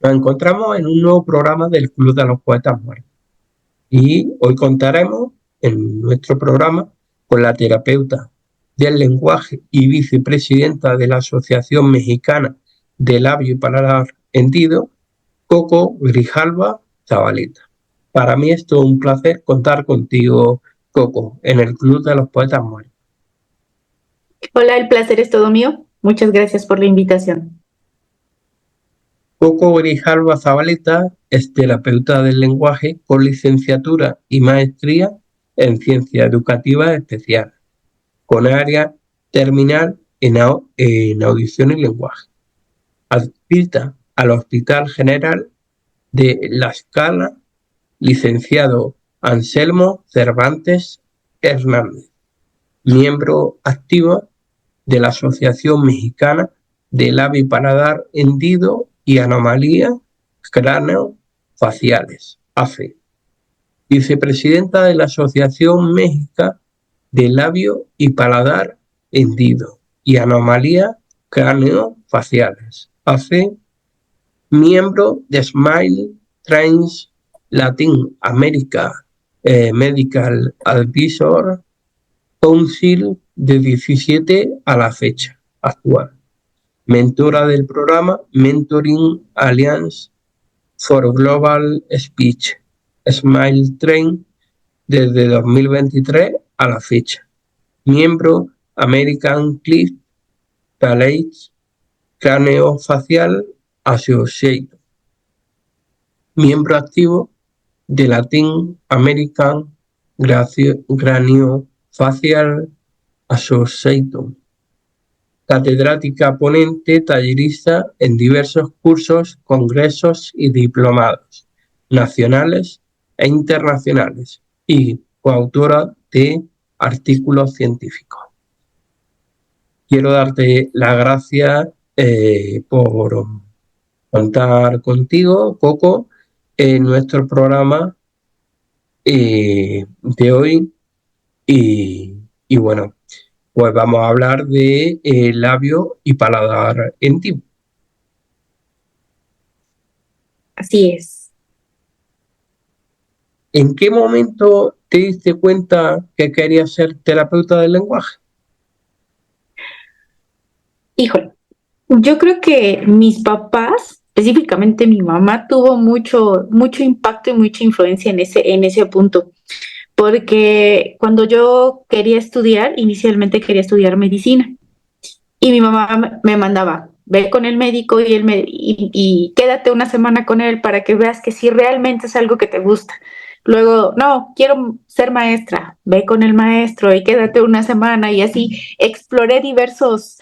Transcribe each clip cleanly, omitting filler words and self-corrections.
Nos encontramos en un nuevo programa del Club de los Poetas Muertos y hoy contaremos en nuestro programa con la terapeuta del lenguaje y vicepresidenta de la Asociación Mexicana de Labio y Paladar Hendido, Coco Grijalva Zabaleta. Para mí es todo un placer contar contigo, Coco, en el Club de los Poetas Muertos. Hola, el placer es todo mío. Muchas gracias por la invitación. Coco Grijalva Zabaleta es terapeuta del lenguaje con licenciatura y maestría en Ciencias Educativas Especiales, con área terminal en audición y lenguaje, adscrita al Hospital General de La Escala, licenciado Anselmo Cervantes Hernández, miembro activo de la Asociación Mexicana de Labio y Paladar Hendido y Anomalías Cráneo-Faciales, AFE, vicepresidenta de la Asociación Mexicana de Labio y Paladar Hendido y Anomalías Cráneo-Faciales, AFE, miembro de Smile Trains Latin America Medical Advisor Council de 17 a la fecha actual. Mentora del programa Mentoring Alliance for Global Speech Smile Train desde 2023 a la fecha. Miembro American Cliff Palate Craneofacial Association. Miembro activo de Latin American Craniofacial Association. Catedrática ponente tallerista en diversos cursos, congresos y diplomados nacionales e internacionales y coautora de artículos científicos. Quiero darte las gracias por contar contigo, Coco, en nuestro programa de hoy y bueno, pues vamos a hablar de labio y paladar hendido. Así es. ¿En qué momento te diste cuenta que querías ser terapeuta del lenguaje? Híjole, yo creo que mis papás, específicamente mi mamá, tuvo mucho impacto y mucha influencia en ese punto. Porque cuando yo quería estudiar, inicialmente quería estudiar medicina. Y mi mamá me mandaba, ve con el médico y quédate una semana con él para que veas que si realmente es algo que te gusta. Luego, no, quiero ser maestra, ve con el maestro y quédate una semana y así exploré diversas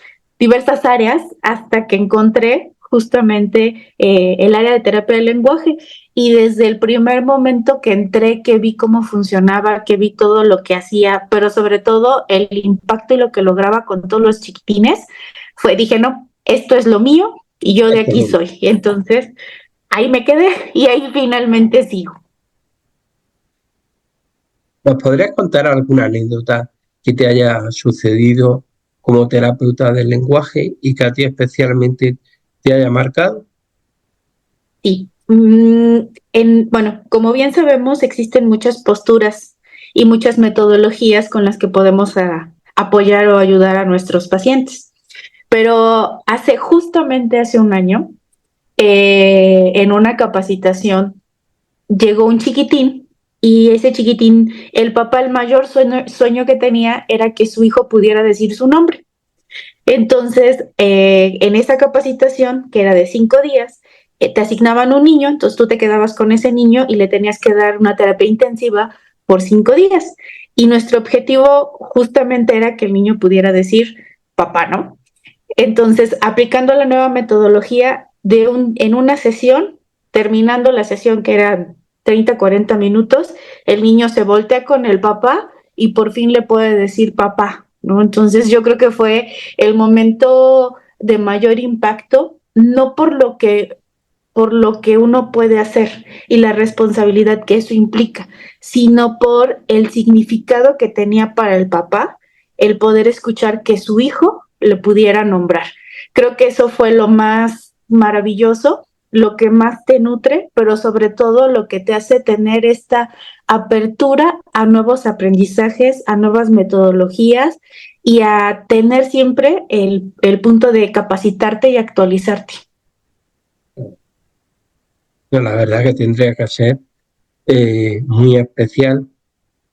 áreas hasta que encontré justamente el área de terapia del lenguaje y desde el primer momento que entré, que vi cómo funcionaba, que vi todo lo que hacía, pero sobre todo el impacto y lo que lograba con todos los chiquitines, dije, no, esto es lo mío y yo de aquí soy. Entonces, ahí me quedé y ahí finalmente sigo. ¿Nos podrías contar alguna anécdota que te haya sucedido como terapeuta del lenguaje y que a ti especialmente te haya marcado? Sí. Bueno, como bien sabemos, existen muchas posturas y muchas metodologías con las que podemos apoyar o ayudar a nuestros pacientes. Pero justamente hace un año, en una capacitación, llegó un chiquitín y ese chiquitín, el papá, el mayor sueño que tenía era que su hijo pudiera decir su nombre. Entonces, en esa capacitación, que era de 5 días, te asignaban un niño, entonces tú te quedabas con ese niño y le tenías que dar una terapia intensiva por 5 días. Y nuestro objetivo justamente era que el niño pudiera decir papá, ¿no? Entonces, aplicando la nueva metodología en una sesión, terminando la sesión que eran 30, 40 minutos, el niño se voltea con el papá y por fin le puede decir papá, ¿no? Entonces yo creo que fue el momento de mayor impacto, no por lo que uno puede hacer y la responsabilidad que eso implica, sino por el significado que tenía para el papá el poder escuchar que su hijo le pudiera nombrar. Creo que eso fue lo más maravilloso lo que más te nutre, pero sobre todo lo que te hace tener esta apertura a nuevos aprendizajes, a nuevas metodologías y a tener siempre el punto de capacitarte y actualizarte. No, la verdad que tendría que ser muy especial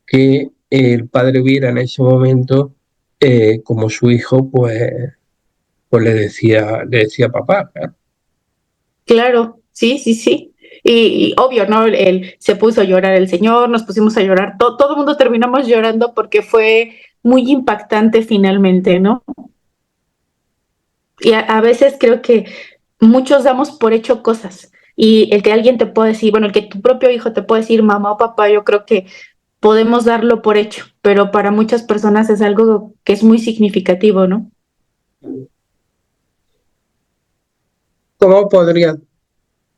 que el padre viera en ese momento como su hijo pues le decía papá, claro. Claro, sí, sí, sí. Y obvio, ¿no? Él se puso a llorar el señor, nos pusimos a llorar, todo el mundo terminamos llorando porque fue muy impactante finalmente, ¿no? Y a veces creo que muchos damos por hecho cosas y el que alguien te pueda decir, bueno, el que tu propio hijo te puede decir mamá o papá, yo creo que podemos darlo por hecho, pero para muchas personas es algo que es muy significativo, ¿no? ¿Cómo podría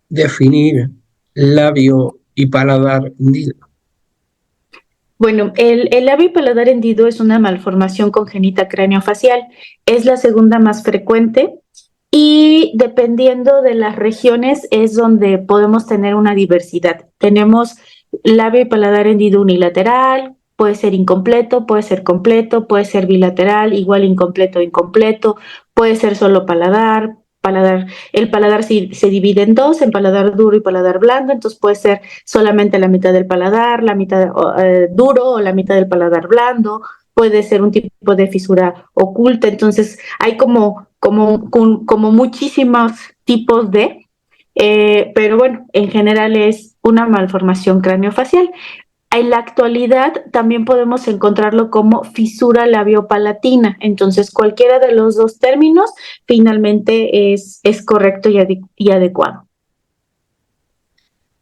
definir labio y paladar hendido? Bueno, el labio y paladar hendido es una malformación congénita craneofacial. Es la segunda más frecuente y dependiendo de las regiones es donde podemos tener una diversidad. Tenemos labio y paladar hendido unilateral, puede ser incompleto, puede ser completo, puede ser bilateral, igual incompleto o incompleto, puede ser solo paladar. El paladar se divide en dos, en paladar duro y paladar blando, entonces puede ser solamente la mitad del paladar, la mitad duro o la mitad del paladar blando, puede ser un tipo de fisura oculta, entonces hay como muchísimos tipos pero bueno, en general es una malformación craneofacial. En la actualidad también podemos encontrarlo como fisura labiopalatina, entonces cualquiera de los dos términos finalmente es correcto y adecuado.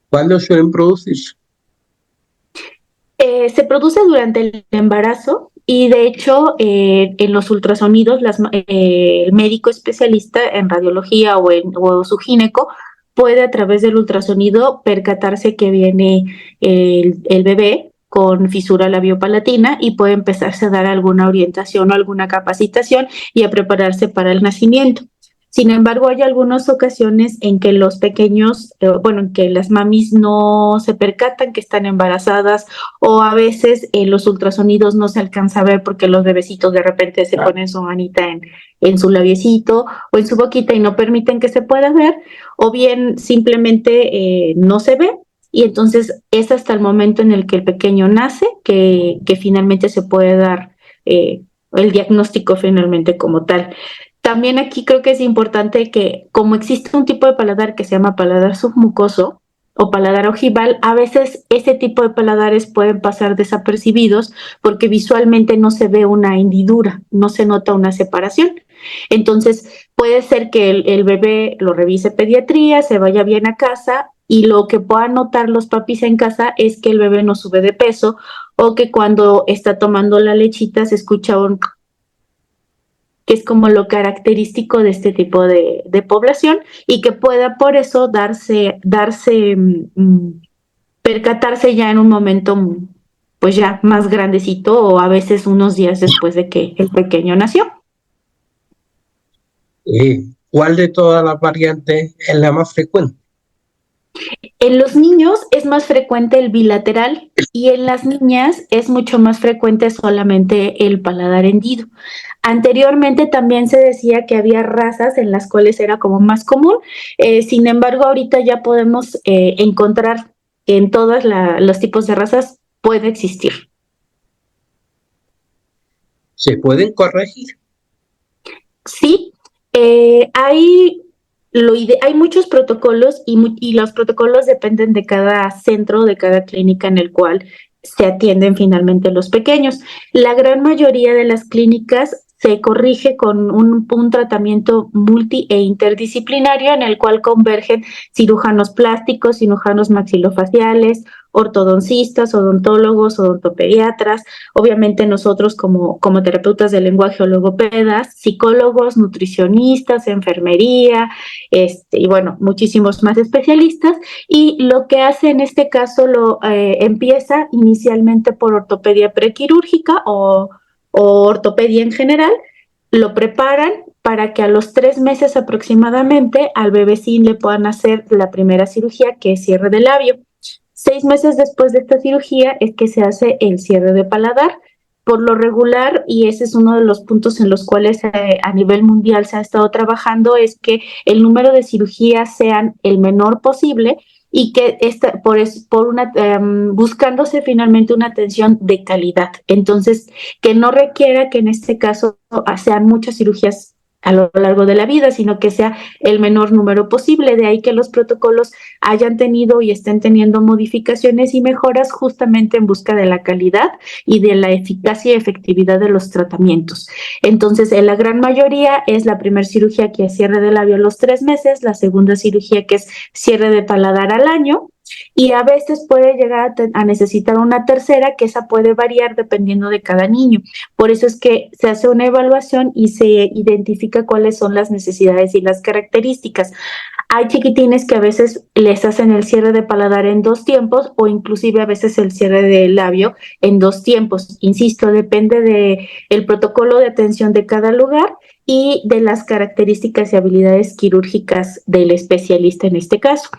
¿Cuándo suelen producirse? Se produce durante el embarazo y de hecho en los ultrasonidos el médico especialista en radiología o su gineco puede a través del ultrasonido percatarse que viene el bebé con fisura labiopalatina y puede empezarse a dar alguna orientación o alguna capacitación y a prepararse para el nacimiento. Sin embargo, hay algunas ocasiones en que los pequeños, bueno, en que las mamis no se percatan que están embarazadas o a veces los ultrasonidos no se alcanza a ver porque los bebecitos de repente se ponen su manita en su labiecito o en su boquita y no permiten que se pueda ver, o bien simplemente no se ve. Y entonces es hasta el momento en el que el pequeño nace que finalmente se puede dar el diagnóstico finalmente como tal. También aquí creo que es importante que como existe un tipo de paladar que se llama paladar submucoso, o paladar ojival, a veces ese tipo de paladares pueden pasar desapercibidos porque visualmente no se ve una hendidura, no se nota una separación. Entonces, puede ser que el bebé lo revise pediatría, se vaya bien a casa y lo que puedan notar los papis en casa es que el bebé no sube de peso o que cuando está tomando la lechita se escucha que es como lo característico de este tipo de población y que pueda por eso percatarse ya en un momento pues ya más grandecito o a veces unos días después de que el pequeño nació. ¿Cuál de todas las variantes es la más frecuente? En los niños es más frecuente el bilateral y en las niñas es mucho más frecuente solamente el paladar hendido. Anteriormente también se decía que había razas en las cuales era como más común, sin embargo ahorita ya podemos encontrar que en todos los tipos de razas puede existir. ¿Se pueden corregir? Sí, hay muchos protocolos y los protocolos dependen de cada centro, de cada clínica en el cual se atienden finalmente los pequeños. La gran mayoría de las clínicas se corrige con un tratamiento multi e interdisciplinario en el cual convergen cirujanos plásticos, cirujanos maxilofaciales, ortodoncistas, odontólogos, odontopediatras, obviamente nosotros como terapeutas del lenguaje o logopedas, psicólogos, nutricionistas, enfermería, y bueno, muchísimos más especialistas. Y lo que hace en este caso empieza inicialmente por ortopedia prequirúrgica o ortopedia en general, lo preparan para que a los 3 meses aproximadamente al bebecín le puedan hacer la primera cirugía, que es cierre de labio. 6 meses después de esta cirugía es que se hace el cierre de paladar. Por lo regular, y ese es uno de los puntos en los cuales a nivel mundial se ha estado trabajando, es que el número de cirugías sean el menor posible y que buscándose finalmente una atención de calidad. Entonces, que no requiera que en este caso sean muchas cirugías a lo largo de la vida, sino que sea el menor número posible. De ahí que los protocolos hayan tenido y estén teniendo modificaciones y mejoras justamente en busca de la calidad y de la eficacia y efectividad de los tratamientos. Entonces, en la gran mayoría es la primera cirugía que es cierre de labio a los 3 meses, la segunda cirugía que es cierre de paladar al año, y a veces puede llegar a necesitar una tercera, que esa puede variar dependiendo de cada niño. Por eso es que se hace una evaluación y se identifica cuáles son las necesidades y las características. Hay chiquitines que a veces les hacen el cierre de paladar en 2 tiempos o inclusive a veces el cierre de labio en 2 tiempos. Insisto, depende del protocolo de atención de cada lugar y de las características y habilidades quirúrgicas del especialista en este caso.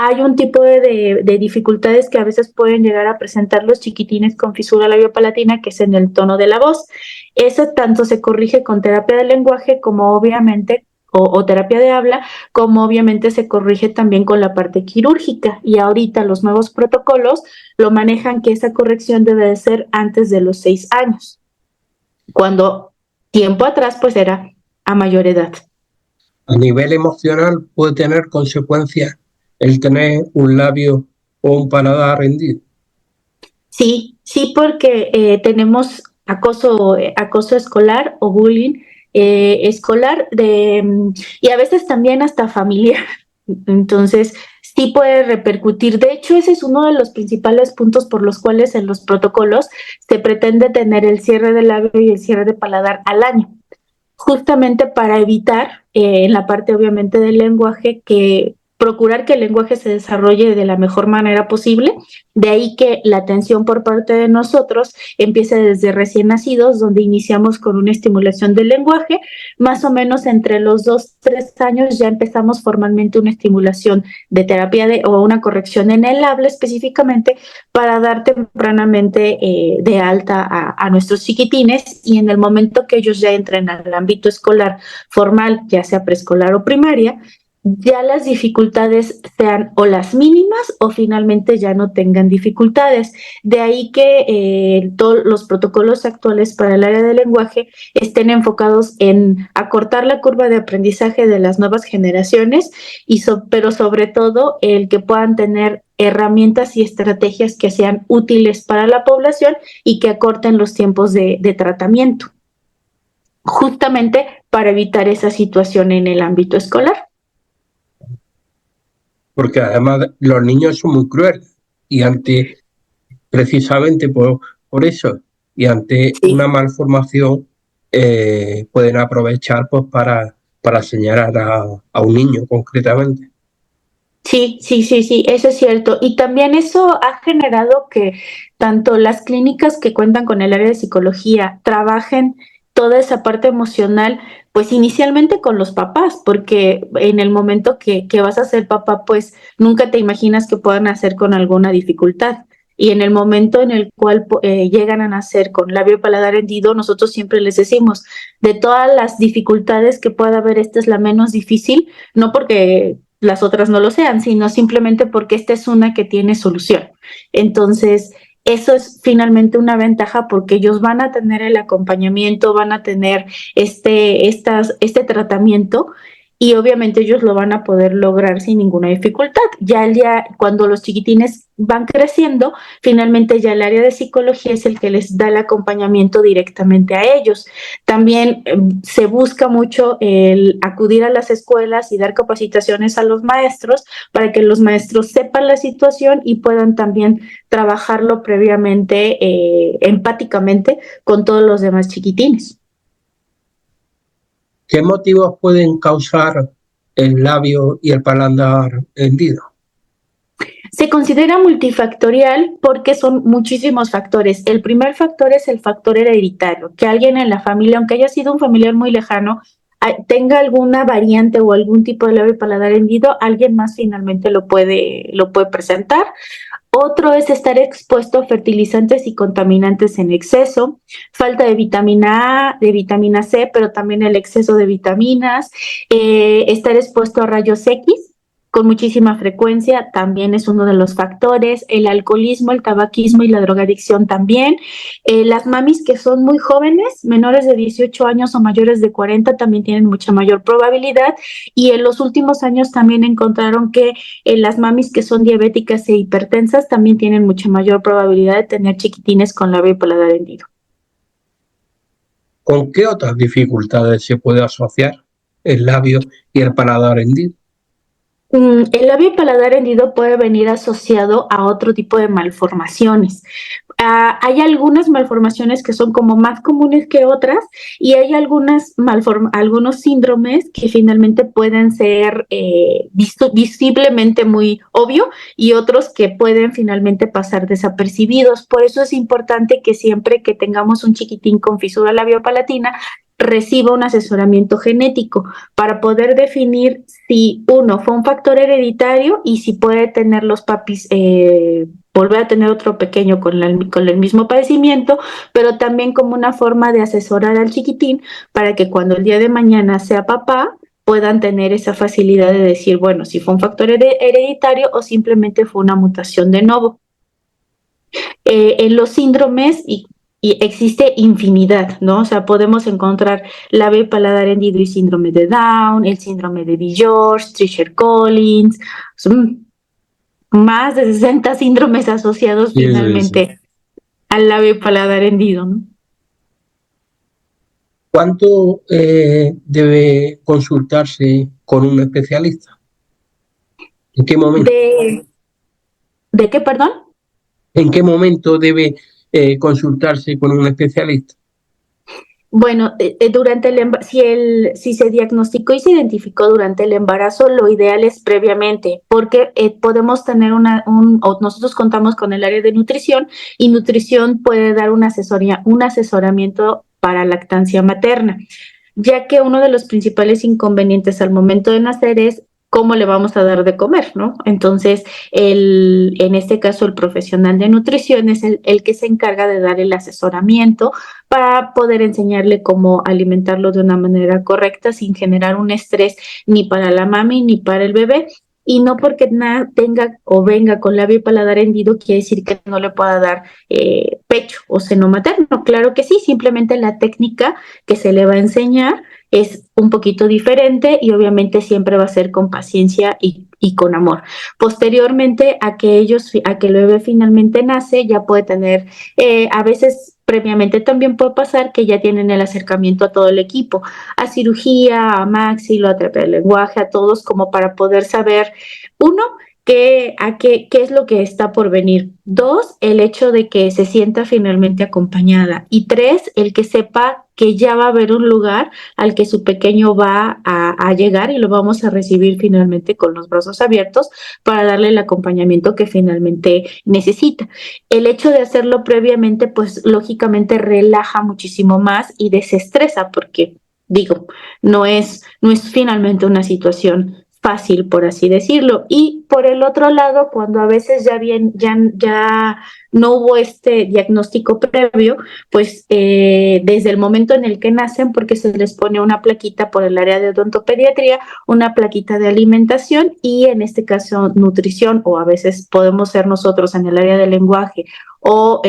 Hay un tipo de dificultades que a veces pueden llegar a presentar los chiquitines con fisura labiopalatina, que es en el tono de la voz. Eso tanto se corrige con terapia de lenguaje como obviamente o terapia de habla, como obviamente se corrige también con la parte quirúrgica. Y ahorita los nuevos protocolos lo manejan que esa corrección debe de ser antes de los 6 años, cuando tiempo atrás pues era a mayor edad. A nivel emocional puede tener consecuencias el tener un labio o un paladar rendido. Sí, sí, porque tenemos acoso escolar o bullying escolar y a veces también hasta familiar. Entonces, sí puede repercutir. De hecho, ese es uno de los principales puntos por los cuales en los protocolos se pretende tener el cierre de labio y el cierre de paladar al año, justamente para evitar en la parte obviamente del lenguaje que procurar que el lenguaje se desarrolle de la mejor manera posible. De ahí que la atención por parte de nosotros empiece desde recién nacidos, donde iniciamos con una estimulación del lenguaje. Más o menos entre los 2, 3 años ya empezamos formalmente una estimulación de terapia o una corrección en el habla específicamente para dar tempranamente de alta a nuestros chiquitines, y en el momento que ellos ya entren al ámbito escolar formal, ya sea preescolar o primaria, ya las dificultades sean o las mínimas o finalmente ya no tengan dificultades. De ahí que todos los protocolos actuales para el área del lenguaje estén enfocados en acortar la curva de aprendizaje de las nuevas generaciones, pero sobre todo el que puedan tener herramientas y estrategias que sean útiles para la población y que acorten los tiempos de tratamiento, justamente para evitar esa situación en el ámbito escolar. Porque además los niños son muy crueles y precisamente por eso, y ante una Sí. malformación pueden aprovechar pues para señalar a un niño concretamente. Sí, sí, sí, sí, eso es cierto. Y también eso ha generado que tanto las clínicas que cuentan con el área de psicología trabajen toda esa parte emocional, pues inicialmente con los papás, porque en el momento que vas a ser papá, pues nunca te imaginas que puedan nacer con alguna dificultad. Y en el momento en el cual llegan a nacer con labio paladar hendido, nosotros siempre les decimos, de todas las dificultades que pueda haber, esta es la menos difícil, no porque las otras no lo sean, sino simplemente porque esta es una que tiene solución. Entonces, eso es finalmente una ventaja porque ellos van a tener el acompañamiento, van a tener este tratamiento, y obviamente ellos lo van a poder lograr sin ninguna dificultad. Ya cuando los chiquitines van creciendo, finalmente ya el área de psicología es el que les da el acompañamiento directamente a ellos. También se busca mucho el acudir a las escuelas y dar capacitaciones a los maestros para que los maestros sepan la situación y puedan también trabajarlo previamente, empáticamente, con todos los demás chiquitines. ¿Qué motivos pueden causar el labio y el paladar hendido? Se considera multifactorial porque son muchísimos factores. El primer factor es el factor hereditario, que alguien en la familia, aunque haya sido un familiar muy lejano, tenga alguna variante o algún tipo de labio paladar hendido, alguien más finalmente lo puede presentar. Otro es estar expuesto a fertilizantes y contaminantes en exceso, falta de vitamina A, de vitamina C, pero también el exceso de vitaminas, estar expuesto a rayos X con muchísima frecuencia también es uno de los factores, el alcoholismo, el tabaquismo y la drogadicción también. Las mamis que son muy jóvenes, menores de 18 años o mayores de 40, también tienen mucha mayor probabilidad, y en los últimos años también encontraron que las mamis que son diabéticas e hipertensas también tienen mucha mayor probabilidad de tener chiquitines con labio y paladar hendido. ¿Con qué otras dificultades se puede asociar el labio y el paladar hendido? El labio paladar hendido puede venir asociado a otro tipo de malformaciones. Hay algunas malformaciones que son como más comunes que otras, y hay algunos síndromes que finalmente pueden ser visiblemente muy obvio, y otros que pueden finalmente pasar desapercibidos. Por eso es importante que siempre que tengamos un chiquitín con fisura labiopalatina, reciba un asesoramiento genético para poder definir si uno fue un factor hereditario y si puede tener los papis, volver a tener otro pequeño con el mismo padecimiento, pero también como una forma de asesorar al chiquitín para que cuando el día de mañana sea papá puedan tener esa facilidad de decir, bueno, si fue un factor hereditario o simplemente fue una mutación de novo. En los síndromes y existe infinidad, ¿no? O sea, podemos encontrar labio y paladar hendido y síndrome de Down, el síndrome de DiGeorge, Treacher-Collins, son más de 60 síndromes asociados Sí, sí, sí. finalmente al labio y paladar hendido, ¿no? ¿Cuánto debe consultarse con un especialista? ¿En qué momento? ¿De, ¿De qué, perdón? ¿En qué momento debe consultarse con un especialista? Bueno, durante si se diagnosticó y se identificó durante el embarazo, lo ideal es previamente, porque podemos tener o nosotros contamos con el área de nutrición, y nutrición puede dar un asesoramiento para lactancia materna, ya que uno de los principales inconvenientes al momento de nacer es cómo le vamos a dar de comer, ¿no? Entonces, en este caso, el profesional de nutrición es el que se encarga de dar el asesoramiento para poder enseñarle cómo alimentarlo de una manera correcta sin generar un estrés ni para la mami ni para el bebé. Y no porque nada tenga o venga con labio y paladar hendido quiere decir que no le pueda dar pecho o seno materno. Claro que sí, simplemente la técnica que se le va a enseñar es un poquito diferente, y obviamente siempre va a ser con paciencia y con amor. Posteriormente a que el bebé finalmente nace, ya puede tener, a veces previamente también puede pasar que ya tienen el acercamiento a todo el equipo, a cirugía, a maxilo, a terapia del lenguaje, a todos, como para poder saber, uno, qué es lo que está por venir. Dos, el hecho de que se sienta finalmente acompañada. Y tres, el que sepa que ya va a haber un lugar al que su pequeño va a llegar, y lo vamos a recibir finalmente con los brazos abiertos para darle el acompañamiento que finalmente necesita. El hecho de hacerlo previamente, pues lógicamente relaja muchísimo más y desestresa, porque digo, no es finalmente una situación fácil, por así decirlo. Y por el otro lado, cuando a veces ya no hubo este diagnóstico previo, pues desde el momento en el que nacen, porque se les pone una plaquita por el área de odontopediatría, una plaquita de alimentación y en este caso nutrición, o a veces podemos ser nosotros en el área de lenguaje o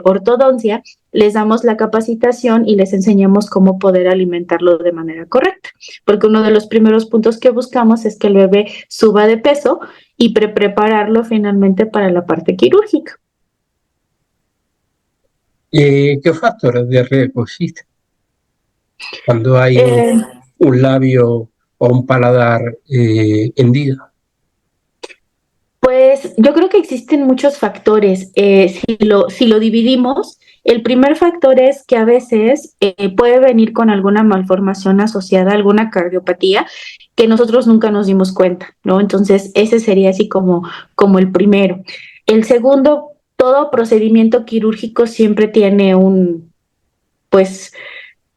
ortodoncia, les damos la capacitación y les enseñamos cómo poder alimentarlo de manera correcta, porque uno de los primeros puntos que buscamos es que el bebé suba de peso y prepararlo finalmente para la parte quirúrgica. ¿Qué factores de riesgo existen cuando hay Eh, un labio o un paladar hendido? Pues yo creo que existen muchos factores. Si lo dividimos, el primer factor es que a veces puede venir con alguna malformación asociada, alguna cardiopatía, que nosotros nunca nos dimos cuenta, ¿no? Entonces, ese sería así como el primero. El segundo, todo procedimiento quirúrgico siempre tiene pues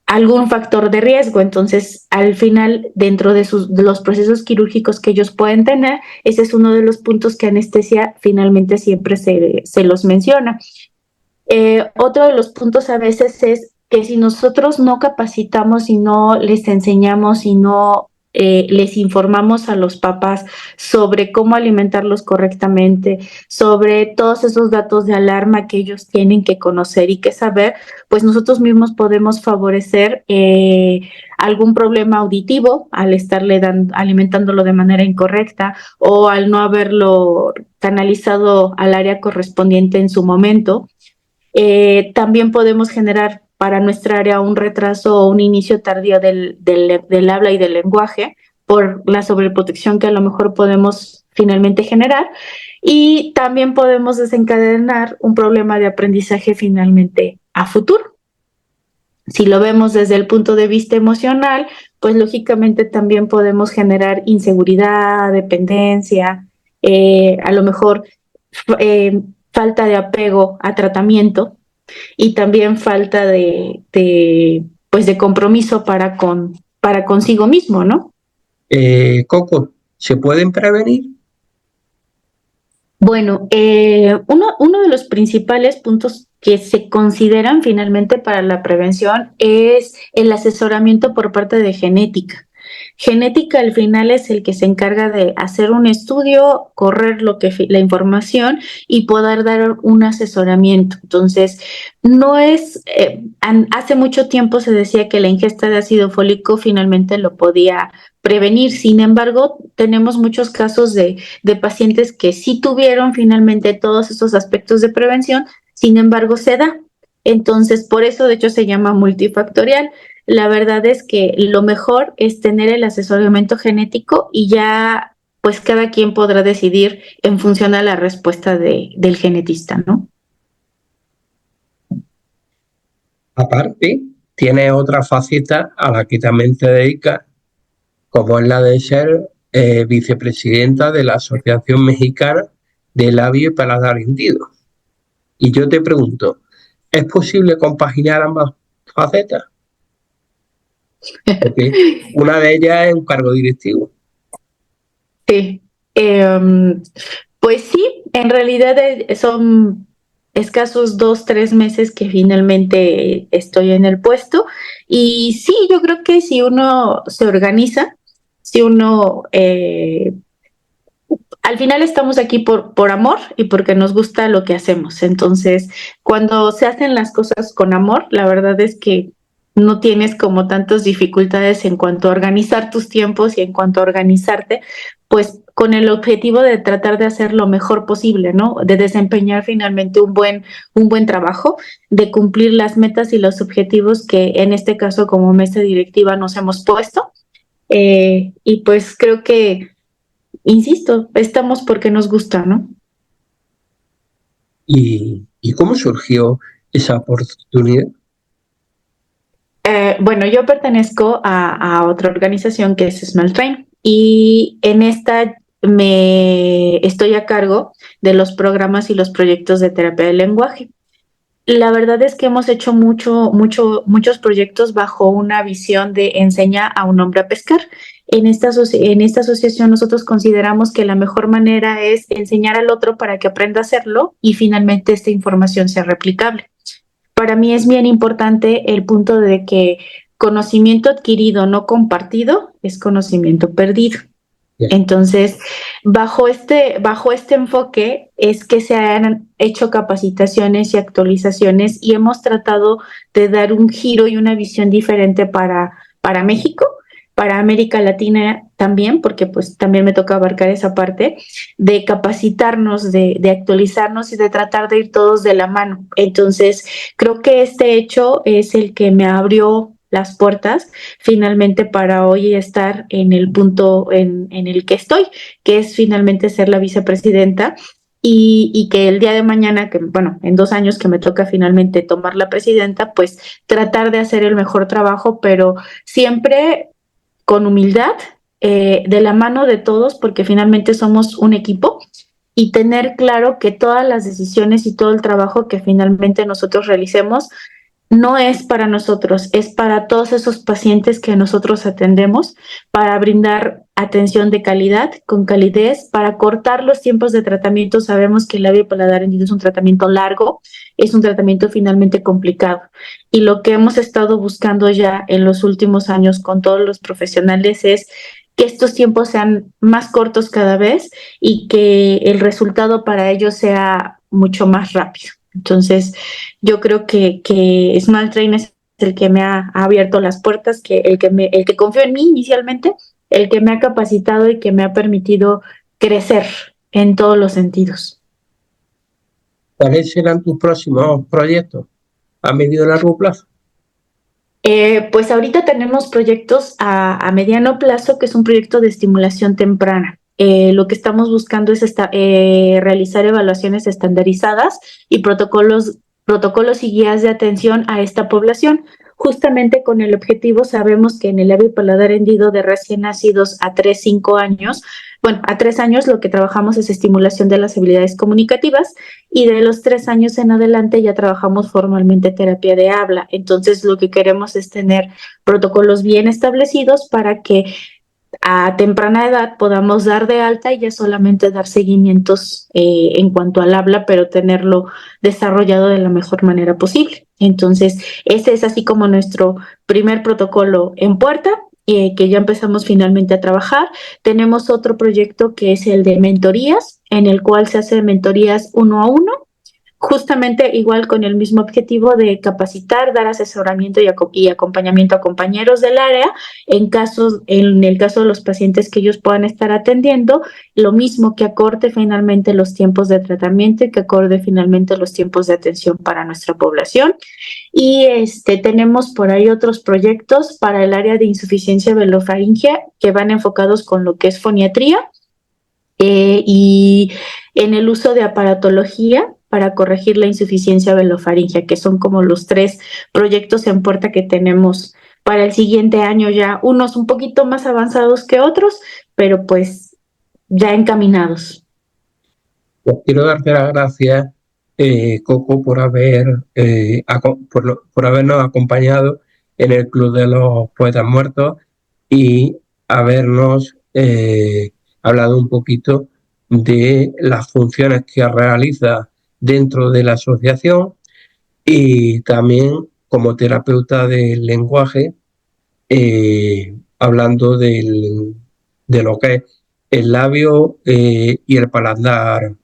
algún factor de riesgo. Entonces, al final, dentro de los procesos quirúrgicos que ellos pueden tener, ese es uno de los puntos que anestesia finalmente siempre se los menciona. Otro de los puntos a veces es que si nosotros no capacitamos y no les enseñamos y no les informamos a los papás sobre cómo alimentarlos correctamente, sobre todos esos datos de alarma que ellos tienen que conocer y que saber, pues nosotros mismos podemos favorecer algún problema auditivo al estarle alimentándolo de manera incorrecta o al no haberlo canalizado al área correspondiente en su momento. También podemos generar para nuestra área un retraso o un inicio tardío del habla y del lenguaje por la sobreprotección que a lo mejor podemos finalmente generar, y también podemos desencadenar un problema de aprendizaje finalmente a futuro. Si lo vemos desde el punto de vista emocional, pues lógicamente también podemos generar inseguridad, dependencia, a lo mejor falta de apego a tratamiento y también falta pues de compromiso para consigo mismo, ¿no? Coco, ¿se pueden prevenir? Bueno, uno de los principales puntos que se consideran finalmente para la prevención es el asesoramiento por parte de genética. Genética al final es el que se encarga de hacer un estudio, correr la información y poder dar un asesoramiento. Entonces, no es, hace mucho tiempo se decía que la ingesta de ácido fólico finalmente lo podía prevenir. Sin embargo, tenemos muchos casos de pacientes que sí tuvieron finalmente todos esos aspectos de prevención, sin embargo se da. Entonces, por eso de hecho se llama multifactorial. La verdad es que lo mejor es tener el asesoramiento genético y ya pues cada quien podrá decidir en función a la respuesta del genetista, ¿no? Aparte, tiene otra faceta a la que también te dedicas, como es la de ser vicepresidenta de la Asociación Mexicana de Labio y Paladar Hendido. Y yo te pregunto, ¿es posible compaginar ambas facetas? Porque una de ellas es un cargo directivo. Sí. Pues sí, en realidad son escasos 2, 3 meses que finalmente estoy en el puesto, y sí, yo creo que si uno se organiza, si uno al final estamos aquí por amor y porque nos gusta lo que hacemos. Entonces, cuando se hacen las cosas con amor, la verdad es que no tienes como tantas dificultades en cuanto a organizar tus tiempos y en cuanto a organizarte, pues con el objetivo de tratar de hacer lo mejor posible, ¿no? De desempeñar finalmente un buen trabajo, de cumplir las metas y los objetivos que en este caso como mesa directiva nos hemos puesto. Y pues creo que insisto, estamos porque nos gusta, ¿no? ¿Y cómo surgió esa oportunidad? Bueno, yo pertenezco a otra organización que es Small Train, y en esta me estoy a cargo de los programas y los proyectos de terapia del lenguaje. La verdad es que hemos hecho muchos proyectos bajo una visión de enseña a un hombre a pescar. En esta asociación nosotros consideramos que la mejor manera es enseñar al otro para que aprenda a hacerlo y finalmente esta información sea replicable. Para mí es bien importante el punto de que conocimiento adquirido no compartido es conocimiento perdido. Entonces, bajo este enfoque es que se han hecho capacitaciones y actualizaciones y hemos tratado de dar un giro y una visión diferente para México, para América Latina también, porque pues también me toca abarcar esa parte de capacitarnos, de actualizarnos y de tratar de ir todos de la mano. Entonces, creo que este hecho es el que me abrió las puertas finalmente para hoy estar en el punto en el que estoy, que es finalmente ser la vicepresidenta, y que el día de mañana, que bueno, en 2 años que me toca finalmente tomar la presidenta, pues tratar de hacer el mejor trabajo, pero siempre con humildad, de la mano de todos, porque finalmente somos un equipo, y tener claro que todas las decisiones y todo el trabajo que finalmente nosotros realicemos no es para nosotros, es para todos esos pacientes que nosotros atendemos, para brindar atención de calidad, con calidez, para cortar los tiempos de tratamiento. Sabemos que el labio paladar hendido es un tratamiento largo, es un tratamiento finalmente complicado. Y lo que hemos estado buscando ya en los últimos años con todos los profesionales es que estos tiempos sean más cortos cada vez y que el resultado para ellos sea mucho más rápido. Entonces, yo creo que Small Train es el que me ha abierto las puertas, el que confió en mí inicialmente, el que me ha capacitado y que me ha permitido crecer en todos los sentidos. ¿Cuáles serán tus próximos proyectos a medio y largo plazo? Pues ahorita tenemos proyectos a mediano plazo, que es un proyecto de estimulación temprana. Lo que estamos buscando es realizar evaluaciones estandarizadas y protocolos y guías de atención a esta población. Justamente con el objetivo, sabemos que en el labio paladar hendido de recién nacidos a 3, 5 años, bueno, a 3 años lo que trabajamos es estimulación de las habilidades comunicativas y de los 3 años en adelante ya trabajamos formalmente terapia de habla. Entonces lo que queremos es tener protocolos bien establecidos para que a temprana edad podamos dar de alta y ya solamente dar seguimientos en cuanto al habla, pero tenerlo desarrollado de la mejor manera posible. Entonces, ese es así como nuestro primer protocolo en puerta. Que ya empezamos finalmente a trabajar. Tenemos otro proyecto que es el de mentorías, en el cual se hacen mentorías uno a uno, justamente igual con el mismo objetivo de capacitar, dar asesoramiento y acompañamiento a compañeros del área en el caso de los pacientes que ellos puedan estar atendiendo, lo mismo que acorde finalmente los tiempos de tratamiento y que acorde finalmente los tiempos de atención para nuestra población. Y tenemos por ahí otros proyectos para el área de insuficiencia velofaringea que van enfocados con lo que es foniatría y en el uso de aparatología para corregir la insuficiencia velofaringea, que son como los 3 proyectos en puerta que tenemos para el siguiente año ya, unos un poquito más avanzados que otros, pero pues ya encaminados. Pues quiero darte las gracias, Coco, por habernos acompañado en el Club de los Poetas Muertos y habernos hablado un poquito de las funciones que realiza dentro de la asociación y también como terapeuta del lenguaje, hablando de lo que es el labio y el paladar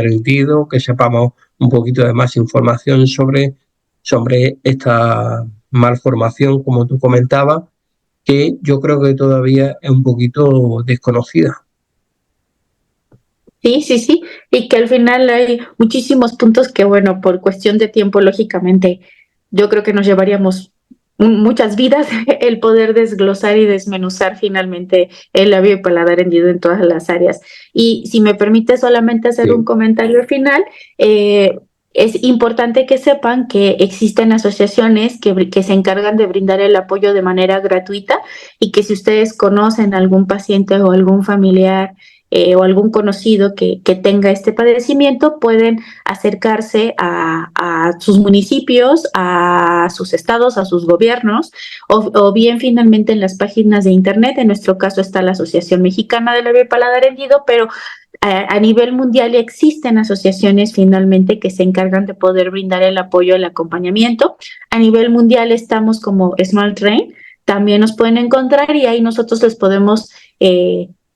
hendido, que sepamos un poquito de más información sobre esta malformación, como tú comentabas, que yo creo que todavía es un poquito desconocida. Sí, sí, sí, y que al final hay muchísimos puntos que, bueno, por cuestión de tiempo, lógicamente, yo creo que nos llevaríamos muchas vidas el poder desglosar y desmenuzar finalmente el labio y paladar hendido en todas las áreas. Y si me permite solamente hacer un Sí. comentario final, es importante que sepan que existen asociaciones que se encargan de brindar el apoyo de manera gratuita y que si ustedes conocen algún paciente o algún familiar o algún conocido que tenga este padecimiento, pueden acercarse a sus municipios, a sus estados, a sus gobiernos, o bien finalmente en las páginas de internet. En nuestro caso está la Asociación Mexicana de Labio y Paladar Hendido, pero a nivel mundial existen asociaciones finalmente que se encargan de poder brindar el apoyo, el acompañamiento. A nivel mundial estamos como Small Train, también nos pueden encontrar y ahí nosotros les podemos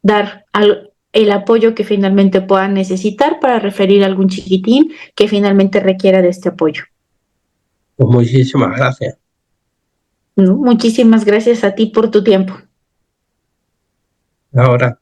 dar el apoyo que finalmente puedan necesitar para referir a algún chiquitín que finalmente requiera de este apoyo. Pues muchísimas gracias. ¿No? Muchísimas gracias a ti por tu tiempo. Ahora.